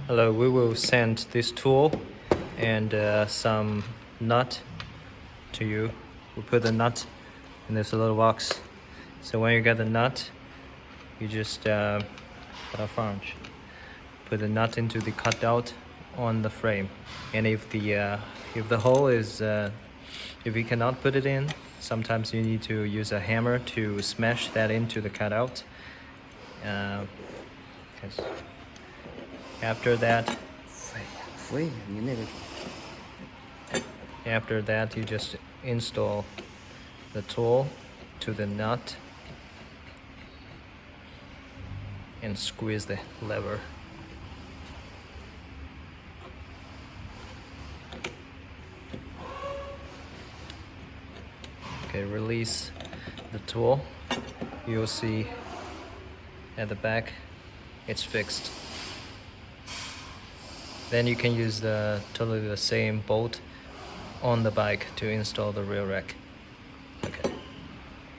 Hello, we will send this tool and some nut to you. We'll put the nut in this little box. So when you get the nut, you just put the nut into the cutout on the frame. And if the hole is if you cannot put it in, sometimes you need to use a hammer to smash that into the cutout. After that, you just install the tool to the nut and squeeze the lever. Okay, release the tool. You'll see at the back it's fixed. Then you can use totally the same bolt on the bike to install the rear rack.